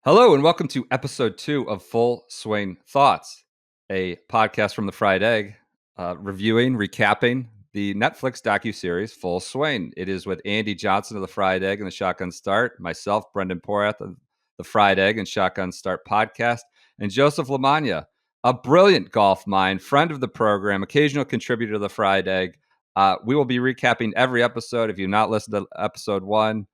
Hello and welcome to episode 2 of Full Swing Thoughts, a podcast from the Fried Egg, reviewing, recapping the Netflix docuseries Full Swing. It is with Andy Johnson of the Fried Egg and the Shotgun Start, myself, Brendan Porath of the Fried Egg and Shotgun Start podcast, and Joseph LaMagna, a brilliant golf mind, friend of the program, occasional contributor to the Fried Egg. We will be recapping every episode. If you've not listened to episode 1,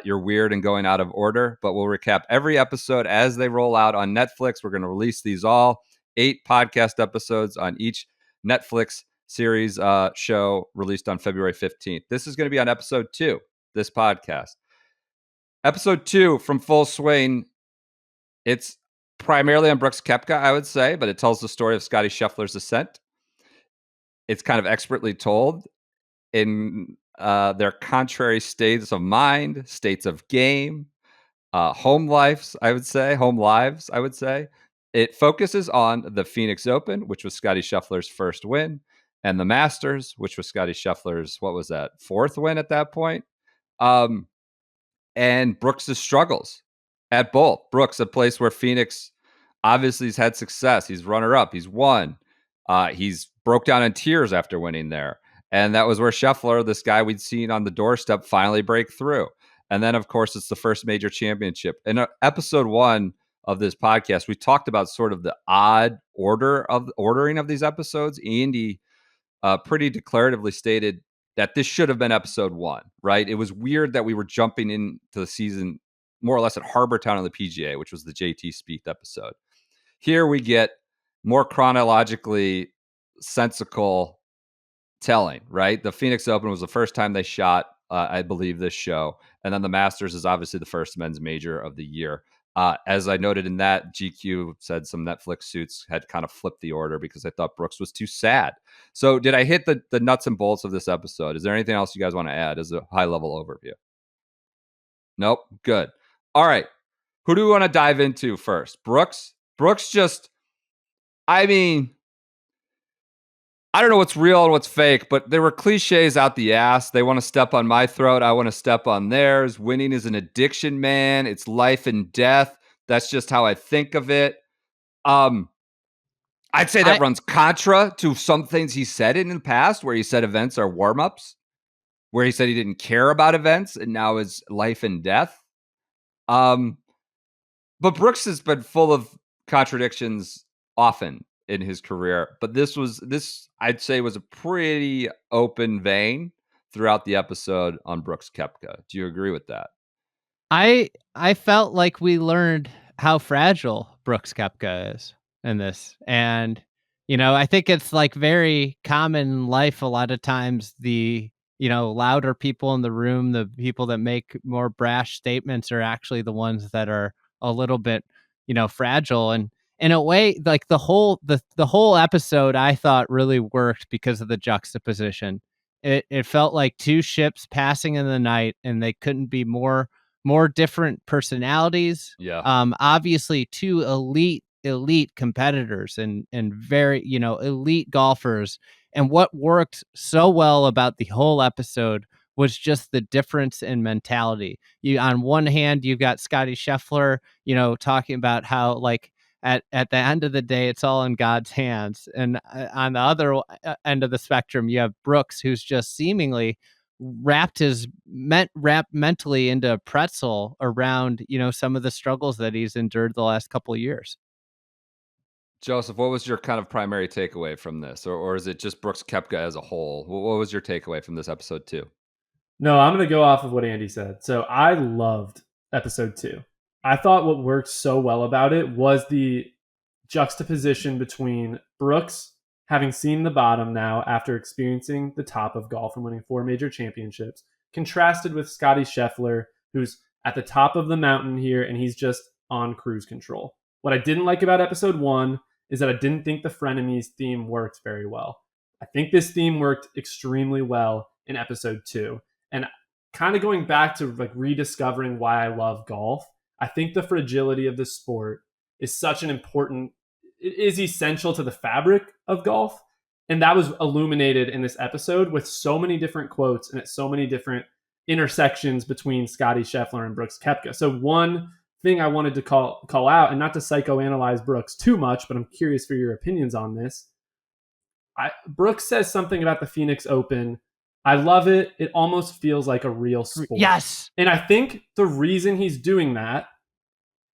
you're weird and going out of order, but we'll recap every episode as they roll out on Netflix. We're going to release these all 8 podcast episodes on each Netflix series show released on February 15th. This is going to be on episode 2, this podcast. Episode 2 from Full Swing. It's primarily on Brooks Koepka, I would say, but it tells the story of Scottie Scheffler's ascent. It's kind of expertly told in their contrary states of mind, states of game, home lives, I would say. It focuses on the Phoenix Open, which was Scottie Scheffler's first win, and the Masters, which was Scottie Scheffler's, what was that, fourth win at that point? And Brooks's struggles at both. Brooks, a place where Phoenix obviously has had success. He's runner-up. He's won. He's broke down in tears after winning there. And that was where Scheffler, this guy we'd seen on the doorstep, finally break through. And then, of course, it's the first major championship. In episode 1 of this podcast, we talked about sort of the odd ordering of these episodes. Andy pretty declaratively stated that this should have been episode 1, right? It was weird that we were jumping into the season more or less at Harbor Town on the PGA, which was the JT Spieth episode. Here we get more chronologically sensical telling, right? The Phoenix Open was the first time they shot, I believe, this show. And then the Masters is obviously the first men's major of the year. As I noted in that, GQ said some Netflix suits had kind of flipped the order because they thought Brooks was too sad. So did I hit the nuts and bolts of this episode? Is there anything else you guys want to add as a high-level overview? Nope. Good. All right. Who do we want to dive into first? Brooks? Brooks just, I mean, I don't know what's real and what's fake, but there were cliches out the ass. They want to step on my throat. I want to step on theirs. Winning is an addiction, man. It's life and death. That's just how I think of it. I'd say that runs contra to some things he said in the past, where he said events are warm-ups, where he said he didn't care about events, and now it's life and death. But Brooks has been full of contradictions often in his career, but this I'd say was a pretty open vein throughout the episode on Brooks Koepka. Do you agree with that? I felt like we learned how fragile Brooks Koepka is in this. And, I think it's like very common in life. A lot of times the, louder people in the room, the people that make more brash statements are actually the ones that are a little bit, fragile. And in a way, like the whole episode I thought really worked because of the juxtaposition. It felt like two ships passing in the night, and they couldn't be more different personalities. Yeah. Obviously two elite competitors and very, elite golfers. And what worked so well about the whole episode was just the difference in mentality. You, on one hand, you've got Scottie Scheffler, talking about how, like, at the end of the day, it's all in God's hands. And on the other end of the spectrum, you have Brooks, who's just seemingly wrapped mentally into a pretzel around, some of the struggles that he's endured the last couple of years. Joseph, what was your kind of primary takeaway from this? Or is it just Brooks Koepka as a whole? What was your takeaway from this episode 2? No, I'm going to go off of what Andy said. So I loved episode 2. I thought what worked so well about it was the juxtaposition between Brooks having seen the bottom now after experiencing the top of golf and winning 4 major championships, contrasted with Scottie Scheffler, who's at the top of the mountain here and he's just on cruise control. What I didn't like about episode 1 is that I didn't think the frenemies theme worked very well. I think this theme worked extremely well in episode 2. And kind of going back to like rediscovering why I love golf, I think the fragility of the sport is such an important, it is essential to the fabric of golf. And that was illuminated in this episode with so many different quotes and at so many different intersections between Scottie Scheffler and Brooks Koepka. So one, thing I wanted to call out, and not to psychoanalyze Brooks too much, but I'm curious for your opinions on this. Brooks says something about the Phoenix Open. I love it. It almost feels like a real sport. Yes. And I think the reason he's doing that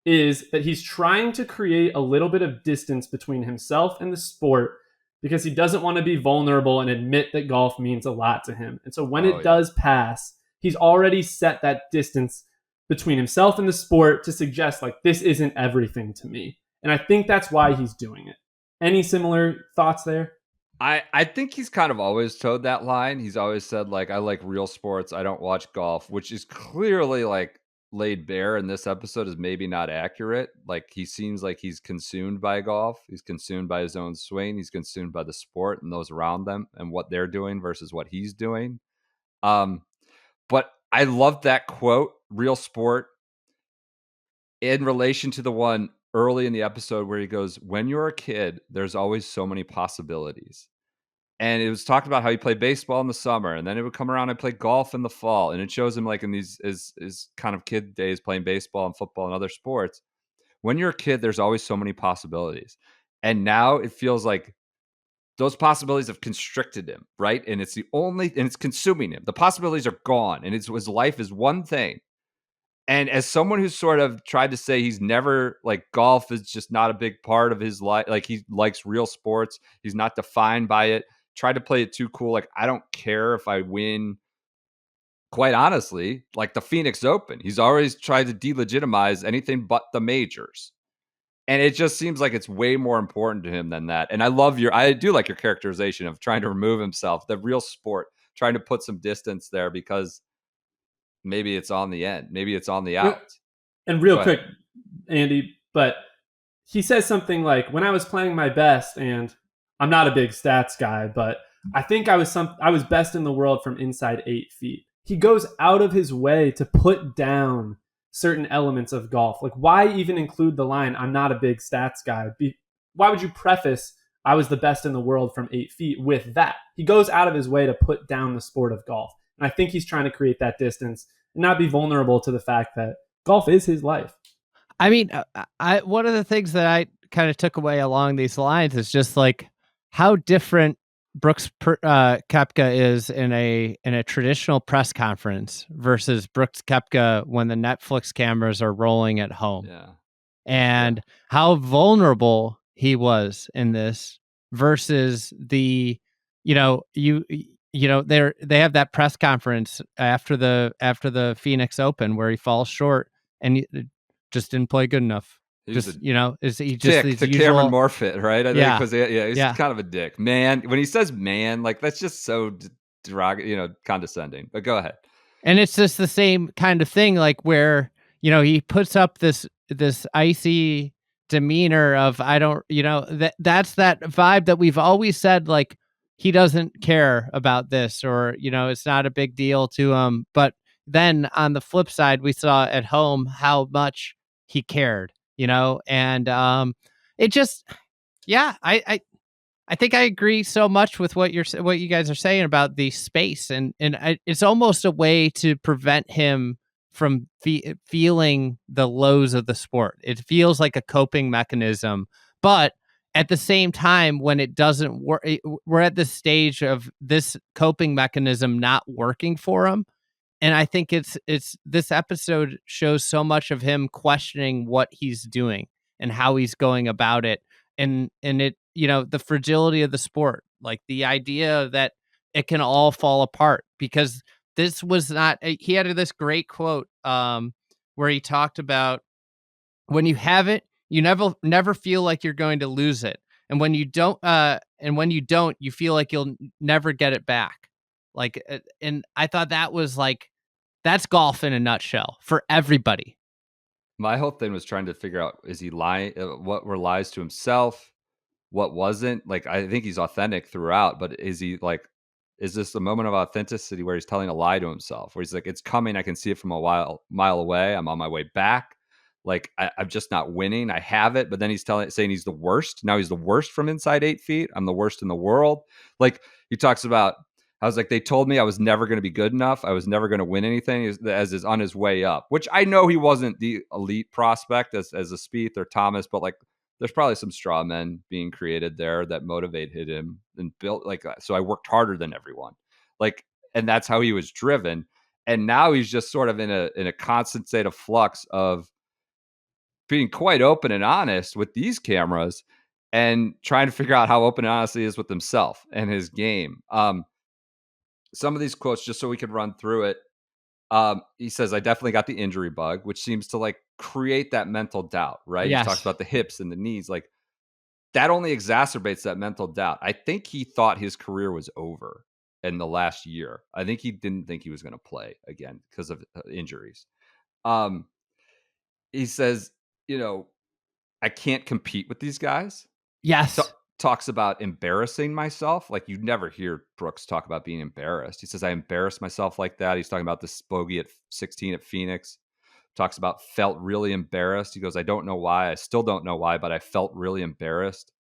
is that he's trying to create a little bit of distance between himself and the sport, because he doesn't want to be vulnerable and admit that golf means a lot to him. And so when it does pass, he's already set that distance between himself and the sport to suggest, like, this isn't everything to me. And I think that's why he's doing it. Any similar thoughts there? I think he's kind of always towed that line. He's always said, like, I like real sports. I don't watch golf, which is clearly, like, laid bare in this episode is maybe not accurate. Like, he seems like he's consumed by golf. He's consumed by his own swing. He's consumed by the sport and those around them and what they're doing versus what he's doing. But I love that quote, real sport, in relation to the one early in the episode where he goes, when you're a kid, there's always so many possibilities. And it was talked about how he played baseball in the summer, and then it would come around and play golf in the fall. And it shows him, like, in these his kind of kid days playing baseball and football and other sports. When you're a kid, there's always so many possibilities. And now it feels like those possibilities have constricted him, right? And it's it's consuming him. The possibilities are gone, and his life is one thing. And as someone who's sort of tried to say he's never, like, golf is just not a big part of his life, like, he likes real sports, he's not defined by it, tried to play it too cool, like, I don't care if I win, quite honestly, like the Phoenix Open. He's always tried to delegitimize anything but the majors. And it just seems like it's way more important to him than that. And I do like your characterization of trying to remove himself, the real sport, trying to put some distance there, because maybe it's on the end. Maybe it's on the out. And real quick, Andy, but he says something like, when I was playing my best, and I'm not a big stats guy, but I think I was best in the world from inside 8 feet. He goes out of his way to put down certain elements of golf. Like, why even include the line, I'm not a big stats guy? Why would you preface, I was the best in the world from 8 feet with that? He goes out of his way to put down the sport of golf. And I think he's trying to create that distance and not be vulnerable to the fact that golf is his life. I mean, one of the things that I kind of took away along these lines is just, like, how different Brooks Koepka is in a traditional press conference versus Brooks Koepka when the Netflix cameras are rolling at home. Yeah. And how vulnerable he was in this versus the, they have that press conference after the Phoenix Open where he falls short and just didn't play good enough. He's Cameron usual Morfitt, right? I think he's yeah. kind of a dick. Man, when he says man, like, that's just so condescending. But go ahead. And it's just the same kind of thing, like, where, he puts up this icy demeanor of, I don't, that's that vibe that we've always said, like, he doesn't care about this, or, it's not a big deal to him. But then on the flip side, we saw at home how much he cared, and it just, I think I agree so much with what you guys are saying about the space, and it's almost a way to prevent him from feeling the lows of the sport. It feels like a coping mechanism, but at the same time, when it doesn't work, we're at the stage of this coping mechanism not working for him. And I think it's this episode shows so much of him questioning what he's doing and how he's going about it. And it, the fragility of the sport, like the idea that it can all fall apart, because this was not, he had this great quote where he talked about, when you have it, you never feel like you're going to lose it. And when you don't, you feel like you'll never get it back. Like, and I thought that was like, that's golf in a nutshell for everybody. My whole thing was trying to figure out, is he lying? What were lies to himself? What wasn't? Like, I think he's authentic throughout, but is this a moment of authenticity where he's telling a lie to himself, where he's like, it's coming, I can see it from a mile away, I'm on my way back, like, I'm just not winning, I have it, but then he's saying he's the worst. Now he's the worst from inside 8 feet. I'm the worst in the world. Like, he talks about I was like, they told me I was never going to be good enough. I was never going to win anything as is on his way up, which I know he wasn't the elite prospect as a Spieth or Thomas, but like there's probably some straw men being created there that motivated him and built like, so I worked harder than everyone. Like, and that's how he was driven. And now he's just sort of in a constant state of flux of being quite open and honest with these cameras and trying to figure out how open and honest he is with himself and his game. Some of these quotes, just so we can run through it. He says, I definitely got the injury bug, which seems to like create that mental doubt, right? He talks Yes. about the hips and the knees. Like that only exacerbates that mental doubt. I think he thought his career was over in the last year. I think he didn't think he was going to play again because of injuries. He says, I can't compete with these guys. Yes. Talks about embarrassing myself. Like you never hear Brooks talk about being embarrassed. He says, I embarrassed myself like that. He's talking about this bogey at 16 at Phoenix. Talks about felt really embarrassed. He goes, I don't know why. I still don't know why, but I felt really embarrassed.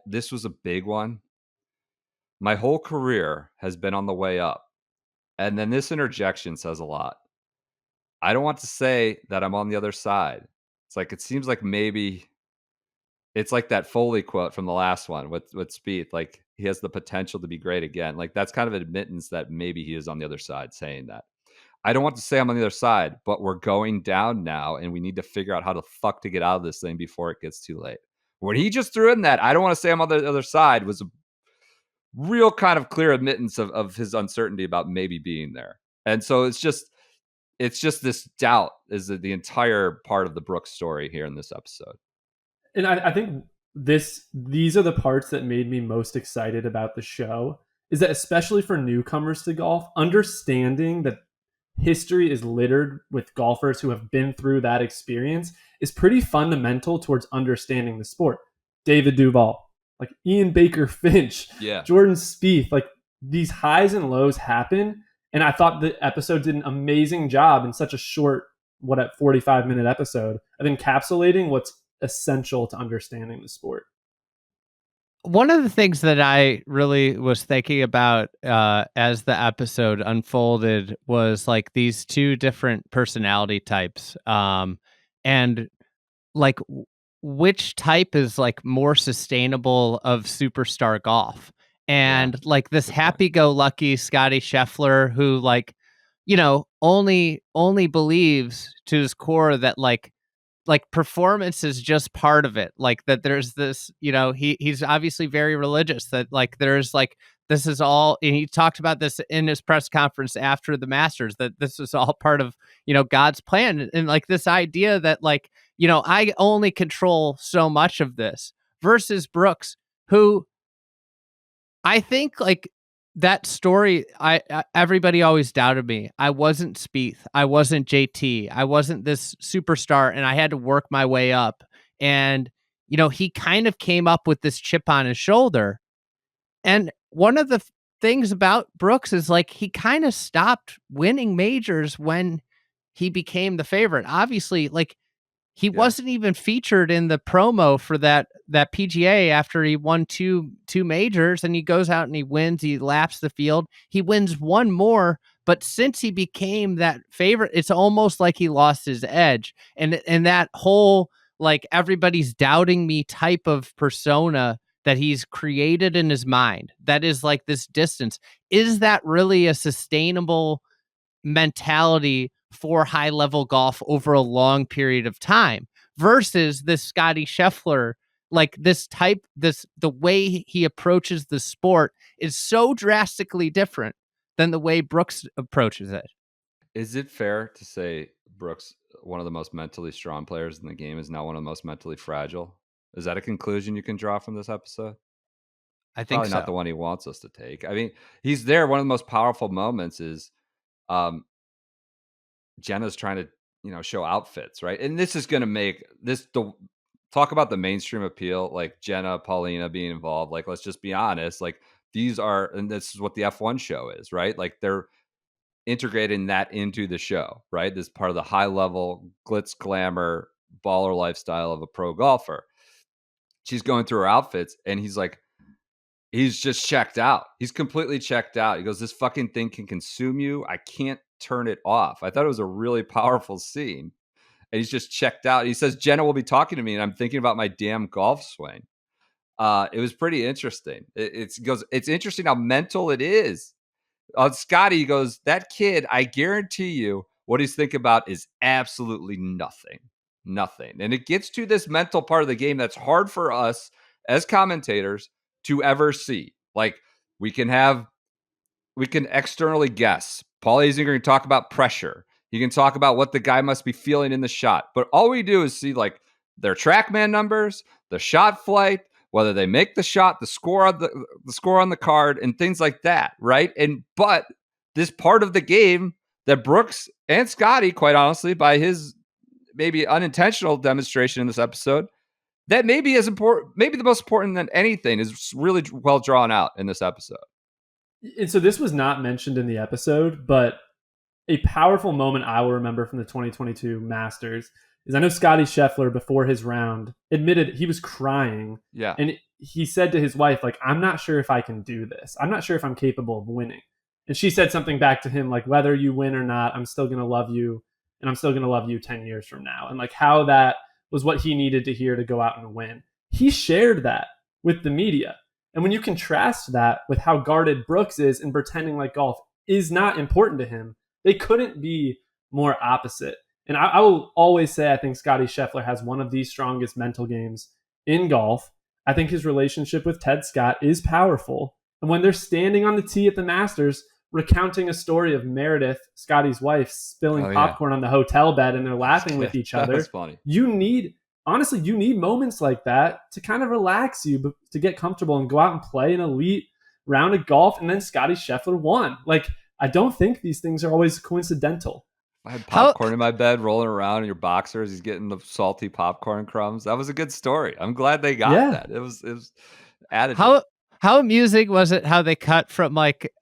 This was a big one. My whole career has been on the way up. And then this interjection says a lot. I don't want to say that I'm on the other side. It's like, it seems like maybe it's like that Foley quote from the last one with Spieth. Like he has the potential to be great again. Like that's kind of an admittance that maybe he is on the other side saying that. I don't want to say I'm on the other side, but we're going down now and we need to figure out how the fuck to get out of this thing before it gets too late. When he just threw in that, I don't want to say I'm on the other side was a real kind of clear admittance of his uncertainty about maybe being there. And so it's just this doubt is the entire part of the Brooks story here in this episode. And I think these are the parts that made me most excited about the show, is that especially for newcomers to golf, understanding that history is littered with golfers who have been through that experience is pretty fundamental towards understanding the sport. David Duval, like Ian Baker Finch, Yeah. Jordan Spieth, like these highs and lows happen. And I thought the episode did an amazing job in such a short, 45-minute episode of encapsulating what's essential to understanding the sport. One of the things that I really was thinking about as the episode unfolded was like these two different personality types, and like which type is like more sustainable of superstar golf. And like this happy-go-lucky Scottie Scheffler who like, only believes to his core that like performance is just part of it. Like that there's this, he's obviously very religious, that like there's like this is all, and he talked about this in his press conference after the Masters, that this is all part of, God's plan. And like this idea that like, I only control so much of this, versus Brooks, who I think like that story, everybody always doubted me. I wasn't Spieth. I wasn't JT. I wasn't this superstar, and I had to work my way up. And he kind of came up with this chip on his shoulder. And one of the things about Brooks is like he kind of stopped winning majors when he became the favorite. Obviously, like he wasn't even featured in the promo for that PGA after he won two majors, and he goes out and he wins. He laps the field. He wins one more, but since he became that favorite, it's almost like he lost his edge. And that whole like everybody's doubting me type of persona that he's created in his mind, that is like this distance. Is that really a sustainable mentality for high level golf over a long period of time, versus this Scottie Scheffler, like the way he approaches the sport is so drastically different than the way Brooks approaches it. Is it fair to say Brooks, one of the most mentally strong players in the game, is now one of the most mentally fragile? Is that a conclusion you can draw from this episode? I think Probably so. not the one he wants us to take. I mean, he's there. One of the most powerful moments is Jenna's trying to, show outfits, right? And this is going to make talk about the mainstream appeal, like Jenna, Paulina being involved. Like, let's just be honest. Like, and this is what the F1 show is, right? Like, they're integrating that into the show, right? This is part of the high level glitz, glamour, baller lifestyle of a pro golfer. She's going through her outfits, and he's like, he's just checked out. He's completely checked out. He goes, this fucking thing can consume you. I can't turn it off. I thought it was a really powerful scene. And he's just checked out. He says, Jenna will be talking to me, and I'm thinking about my damn golf swing. It was pretty interesting. It's interesting how mental it is. Scottie goes, that kid, I guarantee you, what he's thinking about is absolutely nothing. Nothing. And it gets to this mental part of the game that's hard for us as commentators to ever see. Like, we can externally guess. Paul Azinger can talk about pressure. He can talk about what the guy must be feeling in the shot. But all we do is see like their TrackMan numbers, the shot flight, whether they make the shot, the score on the card, and things like that, right? But this part of the game that Brooks and Scottie, quite honestly, by his maybe unintentional demonstration in this episode, that maybe is important, maybe the most important than anything, is really well drawn out in this episode. And so this was not mentioned in the episode, but a powerful moment I will remember from the 2022 Masters is I know Scottie Scheffler, before his round, admitted he was crying. Yeah. And he said to his wife, like, I'm not sure if I can do this. I'm not sure if I'm capable of winning. And she said something back to him like, whether you win or not, I'm still going to love you. And I'm still going to love you 10 years from now. And like how that was what he needed to hear to go out and win. He shared that with the media. And when you contrast that with how guarded Brooks is in pretending like golf is not important to him, they couldn't be more opposite. And I will always say I think Scottie Scheffler has one of the strongest mental games in golf. I think his relationship with Ted Scott is powerful. And when they're standing on the tee at the Masters, recounting a story of Meredith, Scottie's wife, spilling popcorn on the hotel bed, and they're laughing with each other. That's funny. You need moments like that to kind of relax you, to get comfortable and go out and play an elite round of golf. And then Scottie Scheffler won. Like, I don't think these things are always coincidental. I had popcorn in my bed rolling around in your boxers. He's getting the salty popcorn crumbs. That was a good story. I'm glad they got that. It was added. How amusing was it how they cut from like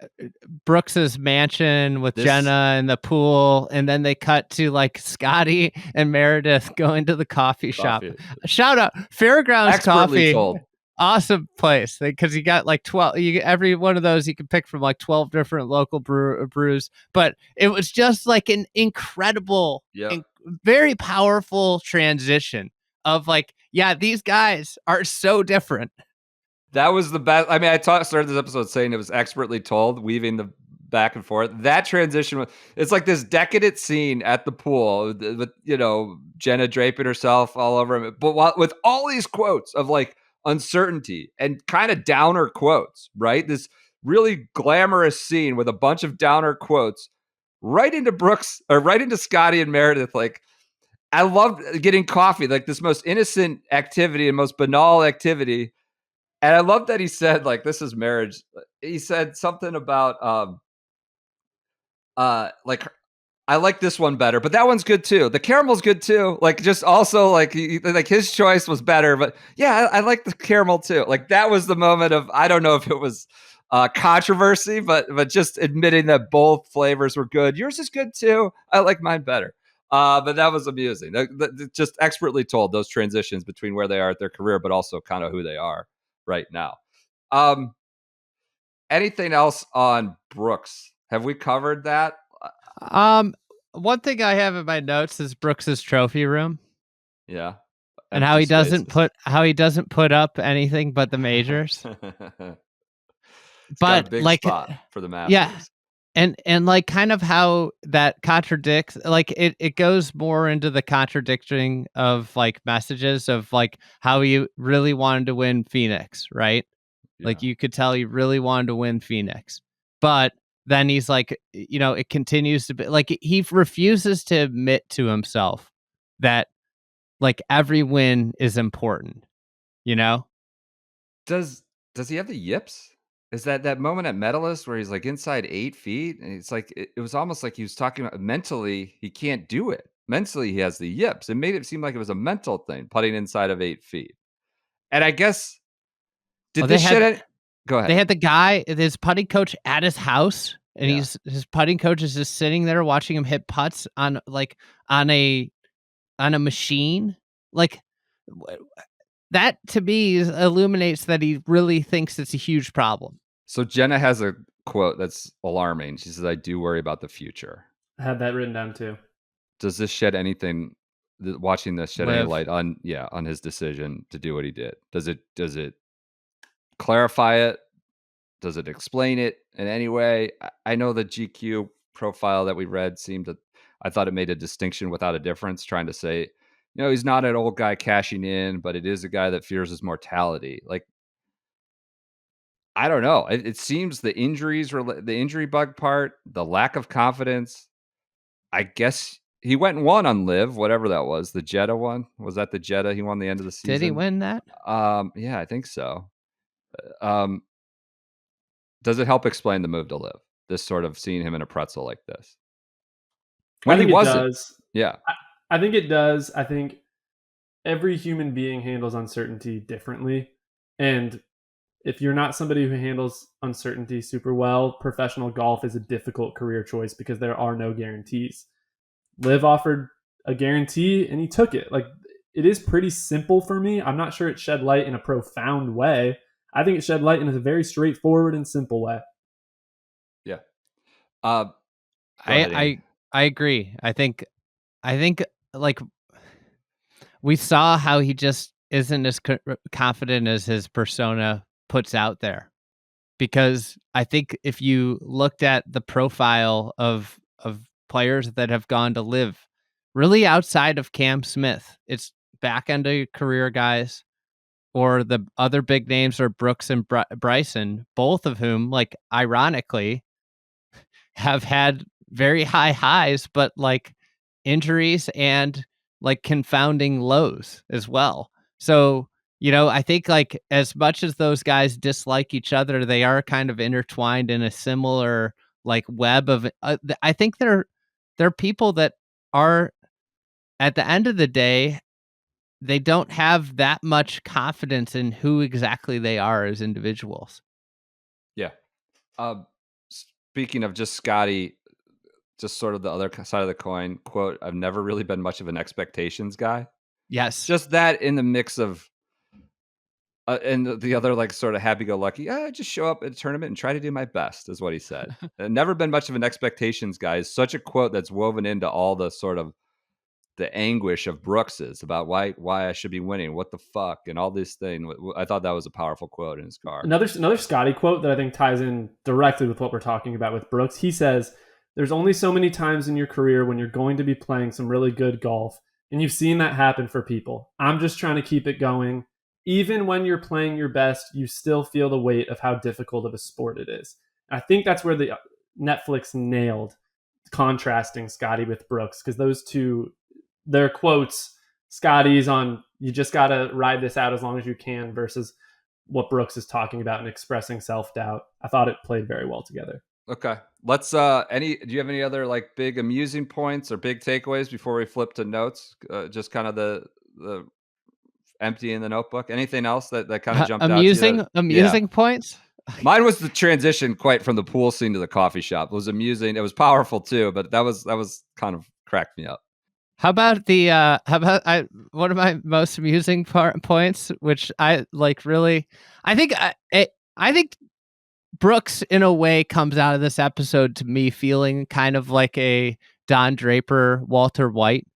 Brooks's mansion with Jenna and the pool, and then they cut to like Scottie and Meredith going to the coffee shop. Shout out Fairgrounds Coffee. Told. Awesome place, because you got like 12. Every one of those you can pick from like 12 different local brews. But it was just like an incredible, very powerful transition of like, yeah, these guys are so different. That was the best. I mean, I started this episode saying it was expertly told, weaving the back and forth. That transition it's like this decadent scene at the pool with Jenna draping herself all over him, but with all these quotes of like uncertainty and kind of downer quotes, right? This really glamorous scene with a bunch of downer quotes right into Brooks, or right into Scottie and Meredith. Like, I loved getting coffee, like this most innocent activity and most banal activity. And I love that he said, like, this is marriage. He said something about like, I like this one better, but that one's good too. The caramel's good too. Like, just also like his choice was better, but yeah, I like the caramel too. Like, that was the moment of, I don't know if it was controversy, but just admitting that both flavors were good. Yours is good too. I like mine better. But that was amusing. Just expertly told, those transitions between where they are at their career, but also kind of who they are right now. Anything else on Brooks? Have we covered that? One thing I have in my notes is Brooks's trophy room. Yeah. And how he doesn't put up anything but the majors. It's but got a big like spot for the Masters. Yeah. And like kind of how that contradicts, like it goes more into the contradicting of like messages of like how he really wanted to win Phoenix, right? Yeah. Like you could tell he really wanted to win Phoenix, but then he's like, it continues to be like he refuses to admit to himself that like every win is important, Does he have the yips? Is that moment at Medalist where he's like inside 8 feet, and it's like it was almost like he was talking about mentally he can't do it. Mentally he has the yips. It made it seem like it was a mental thing, putting inside of 8 feet. And I guess go ahead. They had the guy, his putting coach, at his house, and his putting coach is just sitting there watching him hit putts on a machine. Like, that to me illuminates that he really thinks it's a huge problem. So Jenna has a quote that's alarming. She says, "I do worry about the future." I had that written down too. Does this shed anything? Watching this shed any Liv. light on his decision to do what he did? Does it clarify it? Does it explain it in any way? I know the GQ profile that we read I thought it made a distinction without a difference, trying to say, he's not an old guy cashing in, but it is a guy that fears his mortality. Like, I don't know. It seems the injury bug part, the lack of confidence. I guess he went and won on Live, whatever that was. The Jetta one. Was that the Jetta? He won the end of the season. Did he win that? Yeah, I think so. Does it help explain the move to Live? This sort of seeing him in a pretzel like this. When he wasn't. It does. Yeah. I think it does. I think every human being handles uncertainty differently. And if you're not somebody who handles uncertainty super well, professional golf is a difficult career choice because there are no guarantees. Liv offered a guarantee and he took it. Like, it is pretty simple for me. I'm not sure it shed light in a profound way. I think it shed light in a very straightforward and simple way. Yeah. I agree. I think like we saw how he just isn't as confident as his persona puts out there. Because I think if you looked at the profile of players that have gone to Live, really outside of Cam Smith, it's back end of career guys, or the other big names are Brooks and Bryson, both of whom, like, ironically, have had very high highs, but like injuries and like confounding lows as well. So, I think like as much as those guys dislike each other, they are kind of intertwined in a similar like web of, I think they're people that are, at the end of the day, they don't have that much confidence in who exactly they are as individuals. Yeah. Speaking of just Scottie, just sort of the other side of the coin, quote, "I've never really been much of an expectations guy." Yes. Just that in the mix of, and the other like sort of happy-go-lucky, just show up at a tournament and try to do my best is what he said. Never been much of an expectations guy is such a quote that's woven into all the sort of the anguish of Brooks's about why I should be winning, what the fuck, and all this thing. I thought that was a powerful quote in his car. Another Scottie quote that I think ties in directly with what we're talking about with Brooks. He says, "There's only so many times in your career when you're going to be playing some really good golf, and you've seen that happen for people. I'm just trying to keep it going. Even when you're playing your best, you still feel the weight of how difficult of a sport it is." I think that's where the Netflix nailed contrasting Scottie with Brooks, because those two, their quotes, Scottie's on, "You just got to ride this out as long as you can," versus what Brooks is talking about and expressing self-doubt. I thought it played very well together. Okay. Let's do you have any other like big amusing points or big takeaways before we flip to notes? Just kind of the empty in the notebook. Anything else that kind of jumped out to you? Amusing points? Mine was the transition quite from the pool scene to the coffee shop. It was amusing. It was powerful too, but that was kind of cracked me up. How about one of my most amusing points, which I like really, I think Brooks in a way comes out of this episode to me feeling kind of like a Don Draper, Walter White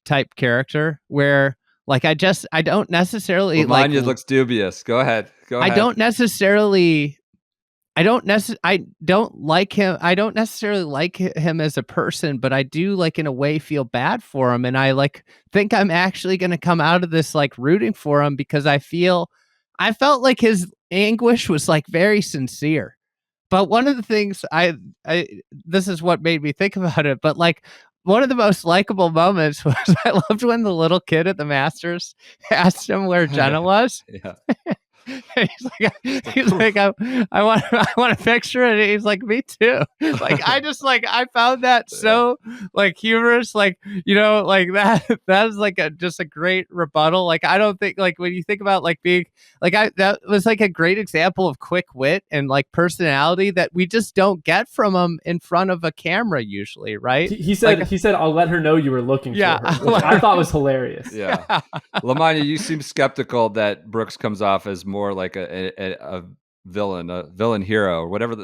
type character, where like I don't necessarily LaMagna looks dubious. Go ahead. I don't necessarily like him. I don't necessarily like him as a person, but I do like in a way feel bad for him. And I like think I'm actually going to come out of this like rooting for him, because I felt like his anguish was like very sincere. But one of the things this is what made me think about it, but like one of the most likable moments was I loved when the little kid at the Masters asked him where Jenna was. Yeah. he's like, I want a picture, and he's like, me too. Like, I found that so like humorous, like, like that is like just a great rebuttal. Like, I don't think, like, when you think about like being like, that was like a great example of quick wit and like personality that we just don't get from him in front of a camera usually, right? He said, I'll let her know you were looking for her, which I thought was hilarious. Yeah. LaMagna, you seem skeptical that Brooks comes off as more like a villain hero, or whatever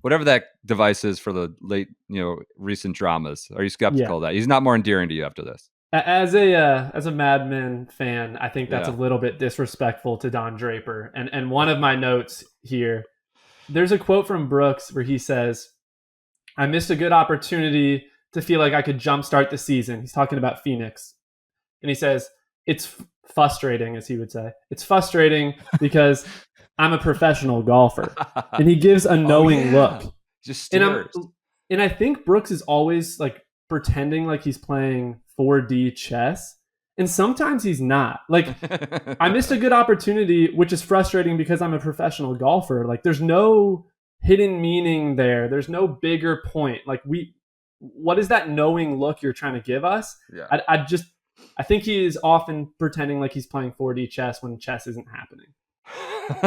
whatever that device is for the late, recent dramas. Are you skeptical of that? He's not more endearing to you after this? As a Mad Men fan, I think that's a little bit disrespectful to Don Draper. And one of my notes here, there's a quote from Brooks where he says, I missed a good opportunity to feel like I could jumpstart the season. He's talking about Phoenix. And he says, it's frustrating, as he would say. It's frustrating because I'm a professional golfer. And he gives a knowing look. Just stares. And I think Brooks is always like pretending like he's playing 4D chess. And sometimes he's not. Like, I missed a good opportunity, which is frustrating because I'm a professional golfer. Like, there's no hidden meaning there. There's no bigger point. Like, what is that knowing look you're trying to give us? Yeah. I think he is often pretending like he's playing 4D chess when chess isn't happening.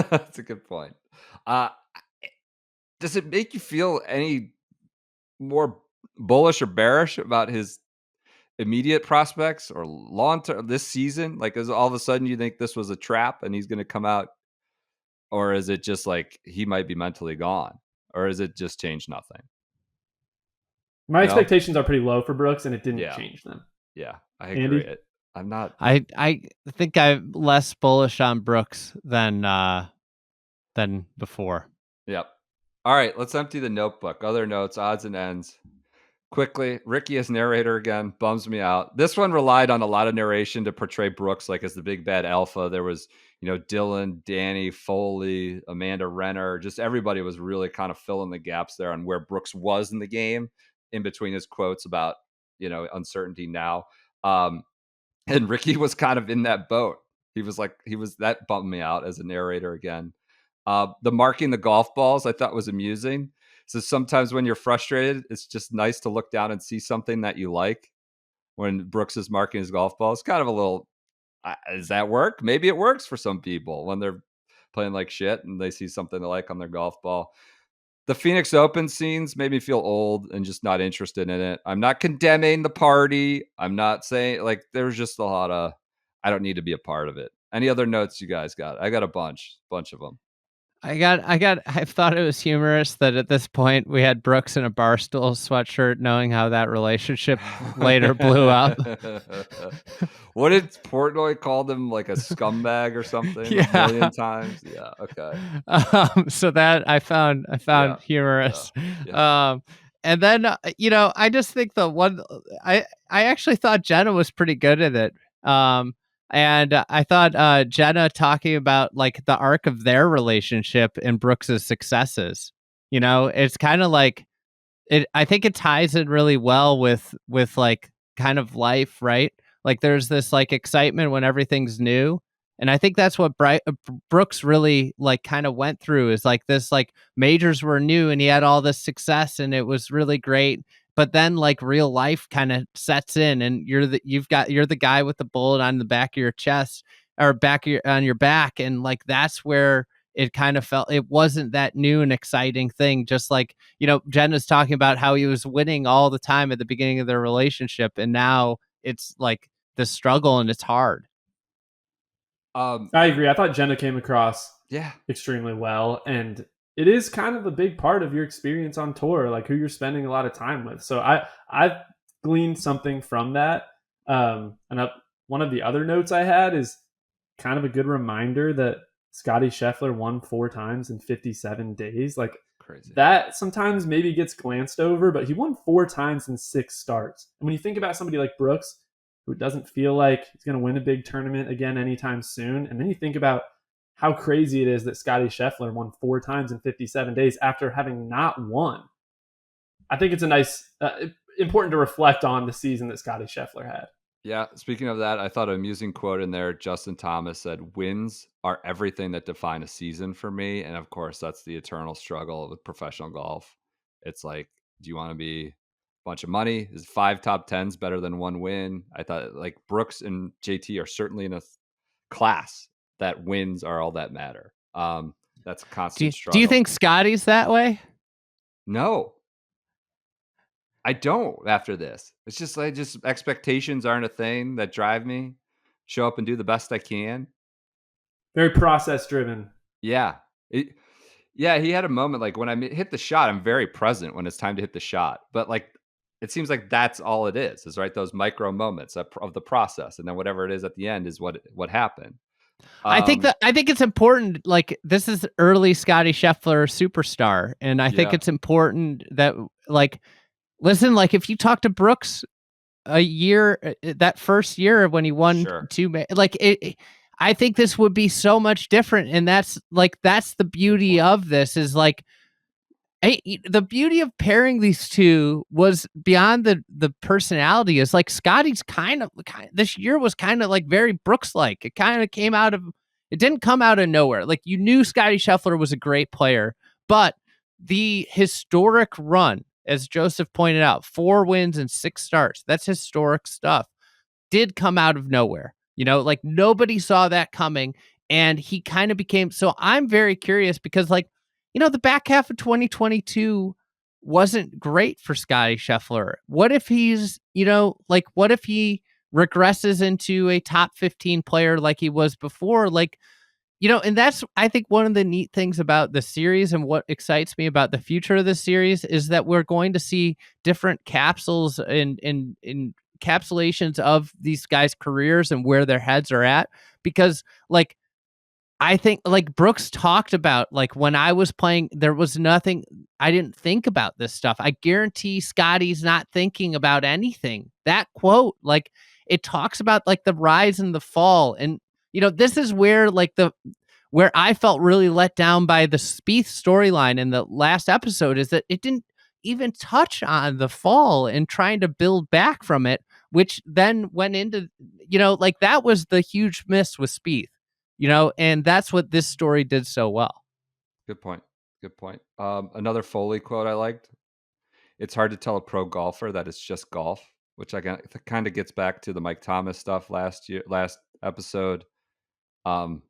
That's a good point. Does it make you feel any more bullish or bearish about his immediate prospects or long term this season? Like, is all of a sudden you think this was a trap and he's going to come out, or is it just like he might be mentally gone, or is it just change nothing? My expectations are pretty low for Brooks, and it didn't change them. Yeah, I agree. I'm not. I think I'm less bullish on Brooks than before. Yep. All right, let's empty the notebook. Other notes, odds and ends. Quickly, Ricky as narrator again bums me out. This one relied on a lot of narration to portray Brooks like as the big bad alpha. There was, Dylan, Danny, Foley, Amanda Renner. Just everybody was really kind of filling the gaps there on where Brooks was in the game, in between his quotes about, uncertainty now. And Ricky was kind of in that boat. That bummed me out as a narrator again. The marking the golf balls I thought was amusing. So sometimes when you're frustrated, it's just nice to look down and see something that you like. When Brooks is marking his golf balls, kind of a little, does that work? Maybe it works for some people when they're playing like shit and they see something they like on their golf ball. The Phoenix Open scenes made me feel old and just not interested in it. I'm not condemning the party. I'm not saying, like, there's just a lot of, I don't need to be a part of it. Any other notes you guys got? I got a bunch of them. I thought it was humorous that at this point we had Brooks in a Barstool sweatshirt, knowing how that relationship later blew up. What did Portnoy call him, like a scumbag or something? Yeah. A million times. Yeah. Okay. So that I found humorous. Yeah. And then I just think the one I actually thought Jenna was pretty good at it. And I thought Jenna talking about like the arc of their relationship and Brooks's successes, it's kind of like I think it ties in really well with like kind of life, right? Like there's this like excitement when everything's new. And I think that's what Brooks really like kind of went through, is like this, like majors were new and he had all this success and it was really great. But then like real life kind of sets in and you're the guy with the bullet on the back of your chest or on your back. And like, that's where it kind of felt, it wasn't that new and exciting thing. Just like, Jenna's talking about how he was winning all the time at the beginning of their relationship. And now it's like the struggle and it's hard. I agree. I thought Jenna came across extremely well, and it is kind of a big part of your experience on tour, like who you're spending a lot of time with. So I've gleaned something from that. One of the other notes I had is kind of a good reminder that Scottie Scheffler won 4 times in 57 days. Like, crazy. That sometimes maybe gets glanced over, but he won 4 times in 6 starts. And when you think about somebody like Brooks, who doesn't feel like he's going to win a big tournament again anytime soon, and then you think about how crazy it is that Scottie Scheffler won 4 times in 57 days after having not won. I think it's a nice, important to reflect on the season that Scottie Scheffler had. Yeah, speaking of that, I thought an amusing quote in there. Justin Thomas said, "Wins are everything that define a season for me." And of course, that's the eternal struggle with professional golf. It's like, do you want to be a bunch of money? Is 5 top 10s better than one win? I thought like Brooks and JT are certainly in a class that wins are all that matter. That's a constant Do you struggle. think Scottie's that way? No, I don't after this. It's just like just expectations aren't a thing that drive me. Show up and do the best I can. Very process driven. Yeah. It, yeah, he had a moment like when I hit the shot, I'm very present when it's time to hit the shot. But like it seems like that's all it is right? Those micro moments of the process. And then whatever it is at the end is what happened. Um, I think it's important. Like, this is early Scottie Scheffler superstar, and I think yeah, it's important that, like, listen, like, if you talk to Brooks a year, that first year when he won sure. like I think this would be so much different, and that's the Good beauty point. of this is like, the beauty of pairing these two was beyond the personality is like Scottie's this year was kind of like very Brooks like. It kind of came out of it didn't come out of nowhere. Like, you knew Scottie Scheffler was a great player, but the historic run, as Joseph pointed out, 4 wins and 6 starts. That's historic stuff. Did come out of nowhere. Like, nobody saw that coming, and he kind of became so I'm very curious because, like, the back half of 2022 wasn't great for Scottie Scheffler. What if what if he regresses into a top 15 player like he was before? Like, and that's, I think, one of the neat things about the series, and what excites me about the future of the series is that we're going to see different capsules and encapsulations of these guys' careers and where their heads are at. Because, like, I think, like, Brooks talked about, like, when I was playing, there was nothing, I didn't think about this stuff. I guarantee Scottie's not thinking about anything. That quote, like, it talks about, like, the rise and the fall. And, this is where, like, where I felt really let down by the Spieth storyline in the last episode is that it didn't even touch on the fall and trying to build back from it, which then went into, like, that was the huge miss with Spieth, and that's what this story did so well. Good point. Good point. Another Foley quote I liked. It's hard to tell a pro golfer that it's just golf, which I kind of gets back to the Mike Thomas stuff last episode. Um,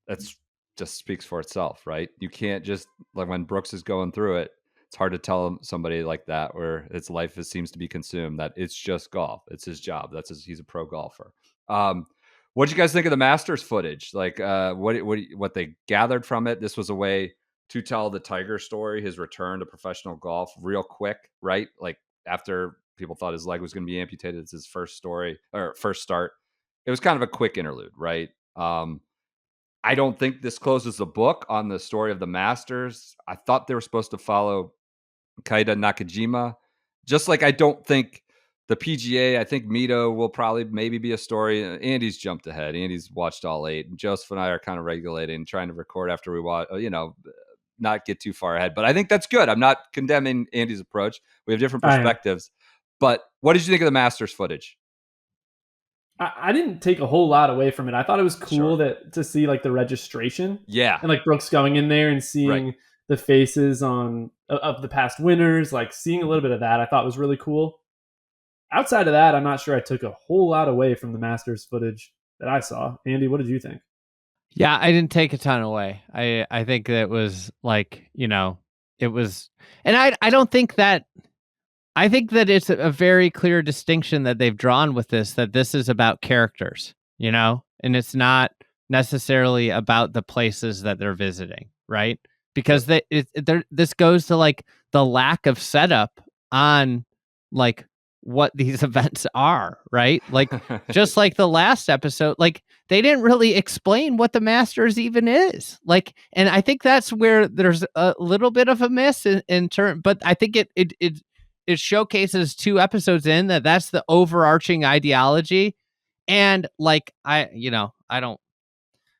that's just speaks for itself, right? You can't just like when Brooks is going through it. It's hard to tell somebody like that where his life seems to be consumed that it's just golf. It's his job. He's a pro golfer. What do you guys think of the Masters footage? Like, what they gathered from it? This was a way to tell the Tiger story, his return to professional golf, real quick, right? Like after people thought his leg was going to be amputated, it's his first story or first start. It was kind of a quick interlude, right? I don't think this closes the book on the story of the Masters. I thought they were supposed to follow Kaida Nakajima. Just like I don't think the PGA, I think Mito will probably maybe be a story. Andy's jumped ahead. Andy's watched all 8. And Joseph and I are kind of regulating, trying to record after we watch, not get too far ahead. But I think that's good. I'm not condemning Andy's approach. We have different perspectives. But what did you think of the Masters footage? I didn't take a whole lot away from it. I thought it was cool Sure. to see like the registration. Yeah. And like Brooks going in there and seeing the faces of the past winners, like seeing a little bit of that, I thought was really cool. Outside of that, I'm not sure I took a whole lot away from the Masters footage that I saw. Andy, what did you think? Yeah, I didn't take a ton away. I think that was like, it was, and I don't think that, I think that it's a very clear distinction that they've drawn with this, that this is about characters, and it's not necessarily about the places that they're visiting, right? Because this goes to like the lack of setup on like what these events are, right? Like, just like the last episode, like they didn't really explain what the Masters even is. Like, and I think that's where there's a little bit of a miss in turn, but I think it showcases 2 episodes in that's the overarching ideology. And like, I don't,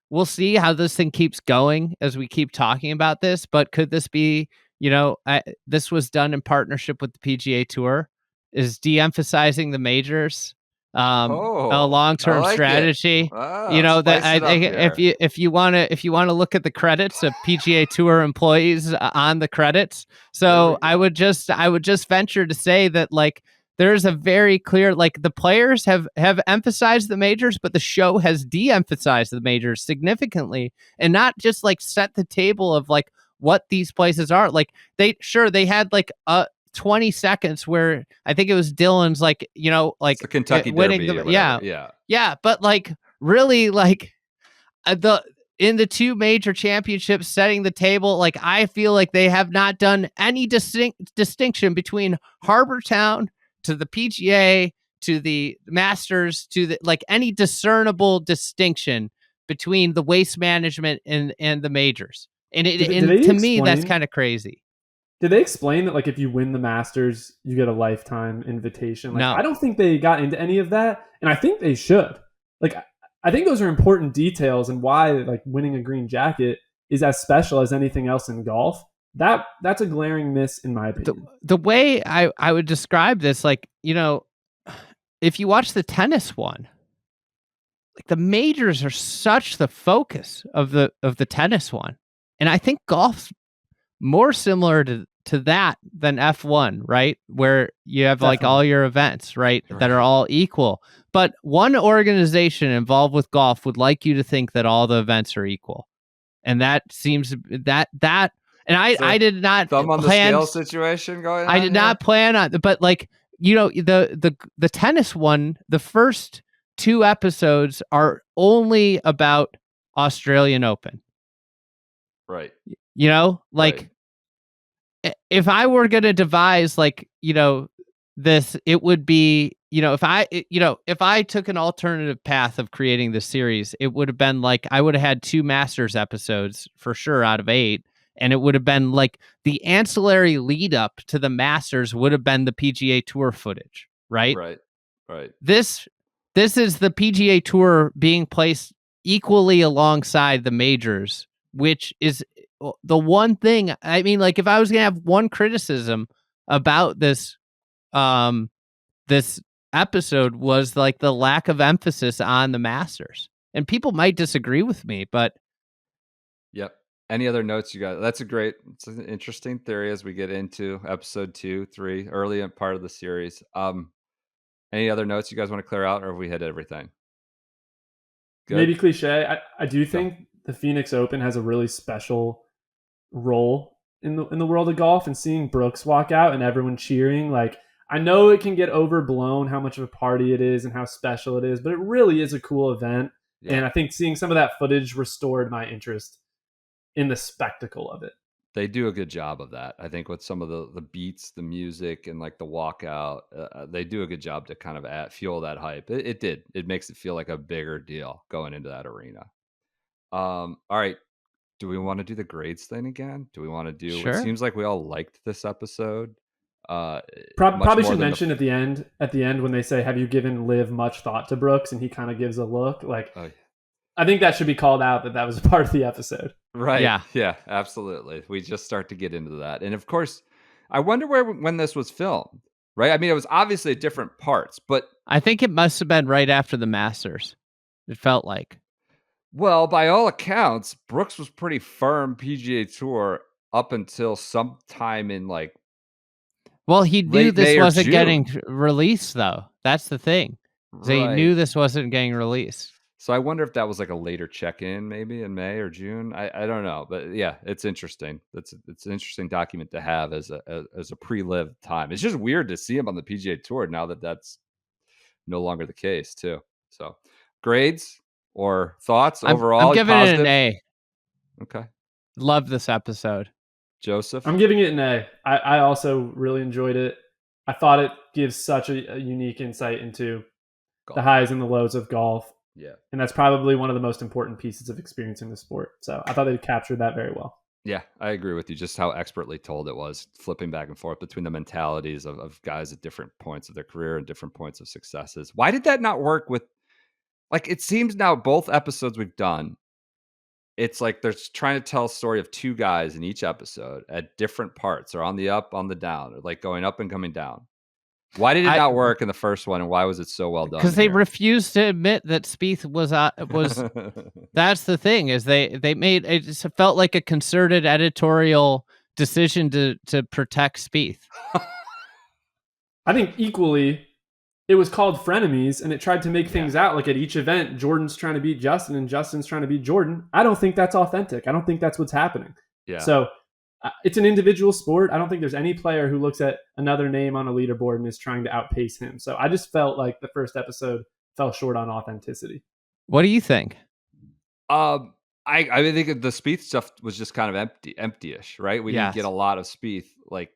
we'll see how this thing keeps going as we keep talking about this, but could this be, this was done in partnership with the PGA Tour, is de-emphasizing the majors, a Oh, I long-term like it. strategy. You Ah, know that spice I it up think here. if you want to look at the credits of PGA Tour employees on the credits, There we so I go. would just venture to say that like there's a very clear like the players have emphasized the majors, but the show has de-emphasized the majors significantly, and not just like set the table of like what these places are. Like they had like a 20 seconds where I think it was Dylan's like, you know, It's like the Kentucky winning Derby or the whatever. Yeah. yeah, but like really like the in the two major championships setting the table, like I feel like they have not done any distinction between Harbor Town to the PGA to the Masters to the like any discernible distinction between the waste management and the majors. And Did they to me that's explain? kind of crazy. Did they explain that like if you win the Masters, you get a lifetime invitation? Like I No. don't think they got into any of that, and I think they should. Like I think those are important details and why like winning a green jacket is as special as anything else in golf. That's a glaring miss in my the opinion. the way I would describe this, like, you know, if you watch the tennis one, like the majors are such the focus of the tennis one. And I think golf's more similar to that than F1, right? Where you have like Definitely. all your events, right? That are Right. all equal. But one organization involved with golf would like you to think that all the events are equal. And that seems that and Is there I did not thumb on the plan scale situation going I on did here? not plan on, but like you know, the tennis one, the first two episodes are only about Australian Open. Right. You know, Right. like if I were gonna devise like you know this, it would be you know if I took an alternative path of creating this series, it would have been like I would have had two Masters episodes for sure out of 8, and it would have been like the ancillary lead up to the Masters would have been the PGA Tour footage, right? Right. Right. This this is the PGA Tour being placed equally alongside the majors, which is the one thing. I mean, like if I was gonna have one criticism about um this episode was like the lack of emphasis on the Masters. And people might disagree with me, but Yep. Any other notes you got? It's an interesting theory as we get into episode 2, 3, early in part of the series. Any other notes you guys want to clear out, or have we hit everything? Good. Maybe cliche. I do Go. think the Phoenix Open has a really special role in the world of golf, and seeing Brooks walk out and everyone cheering, like I know it can get overblown how much of a party it is and how special it is, but it really is a cool event. Yeah. And I think seeing some of that footage restored my interest in the spectacle of it. They do a good job of that. I think with some of the beats, the music, and like the walkout, they do a good job to kind of fuel that hype. It did. It makes it feel like a bigger deal going into that arena. All right. Do we want to do the grades thing again? Do we want to do? It sure. seems like we all liked this episode, uh, much Probably more should than the. mention at the end when they say, "Have you given Liv much thought to Brooks?" and he kind of gives a look. Like Oh, I think that should be called out that was a part of the episode. right. Yeah. Yeah. Absolutely. We just start to get into that, and of course, I wonder when this was filmed. Right. I mean, it was obviously at different parts, but I think it must have been right after the Masters. It felt like. well, by all accounts, Brooks was pretty firm PGA Tour up until sometime in like Well, he knew late this May or wasn't getting June. released, though. That's the thing. So he Right. knew this wasn't getting released. So I wonder if that was like a later check-in, maybe in May or June. I don't know, but yeah, it's interesting. It's an interesting document to have as a pre-live time. It's just weird to see him on the PGA Tour now that that's no longer the case, too. So grades or thoughts I'm overall, giving it an positive. A. Okay, Love this episode. I'm Joseph. giving it an A. I also really enjoyed it. I thought it gives such a unique insight into the Golf. highs and the lows of golf. Yeah. And that's probably one of the most important pieces of experiencing the sport. So I thought they captured that very well. Yeah, I agree with you. Just how expertly told it was, flipping back and forth between the mentalities of guys at different points of their career and different points of successes. Why did that not work with, like, it seems now both episodes we've done, it's like they're trying to tell a story of two guys in each episode at different parts or on the up, on the down, or like going up and coming down. Why did it not work in the first one, and why was it so well done? Because they refused to admit that Spieth was. That's the thing, is they made it. Just felt like a concerted editorial decision to protect Spieth. I think equally, it was called Frenemies, and it tried to make things out like at each event, Jordan's trying to beat Justin and Justin's trying to beat Jordan. I don't think that's authentic. I don't think that's what's happening. Yeah. So it's an individual sport. I don't think there's any player who looks at another name on a leaderboard and is trying to outpace him. So I just felt like the first episode fell short on authenticity. What do you think? I think the Spieth stuff was just kind of empty-ish, right? We didn't get a lot of Spieth. Like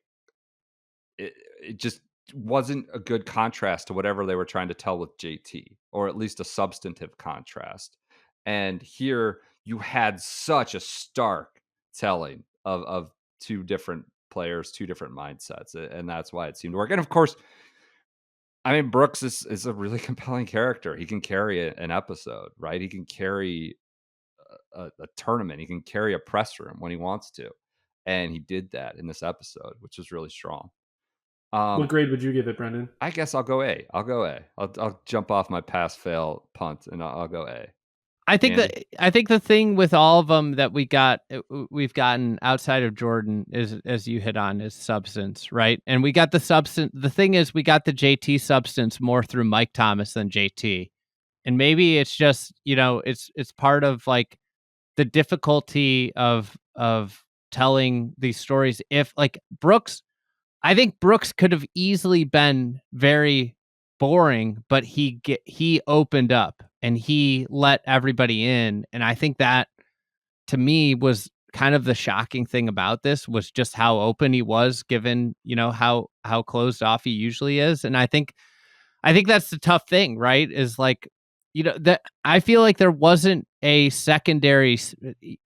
it just wasn't a good contrast to whatever they were trying to tell with JT, or at least a substantive contrast. And here you had such a stark telling of two different players, two different mindsets, and that's why it seemed to work. And of course, I mean, Brooks is a really compelling character. He can carry an episode, right? He can carry a tournament. He can carry a press room when he wants to, and he did that in this episode, which was really strong. What grade would you give it, Brendan? I guess I'll go A. I'll jump off my pass fail punt, and I'll go A. I think the thing with all of them that we've gotten outside of Jordan is, as you hit on, is substance, right? And we got the substance. The thing is, we got the JT substance more through Mike Thomas than JT, and maybe it's just, it's part of like the difficulty of telling these stories. If like Brooks, I think Brooks could have easily been very boring, but he opened up and he let everybody in. And I think that, to me, was kind of the shocking thing about this, was just how open he was, given, how closed off he usually is. And I think that's the tough thing, right? Is like, that I feel like there wasn't a secondary,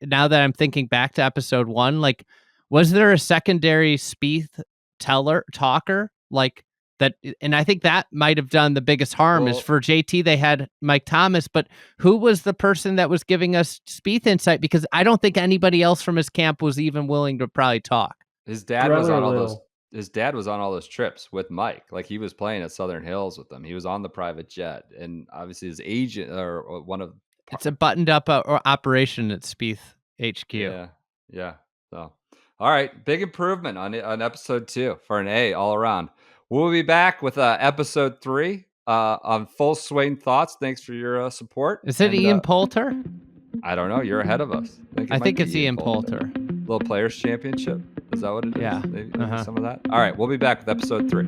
now that I'm thinking back to episode 1, like, was there a secondary Spieth talker like that? And I think that might have done the biggest harm. Is for JT, they had Mike Thomas, but who was the person that was giving us Spieth insight? Because I don't think anybody else from his camp was even willing to probably talk. His dad was on all those. His dad was on all those trips with Mike. Like, he was playing at Southern Hills with them. He was on the private jet, and obviously his agent, or one of. It's a buttoned up operation at Spieth HQ. Yeah. So, all right, big improvement on episode 2 for an A all around. We'll be back with episode 3 on Full Swing Thoughts. Thanks for your support. Is it Ian Poulter? I don't know. You're ahead of us. I think it's Ian Poulter. Little Players Championship. Is that what it is? Yeah. Maybe some of that. All right, we'll be back with episode 3.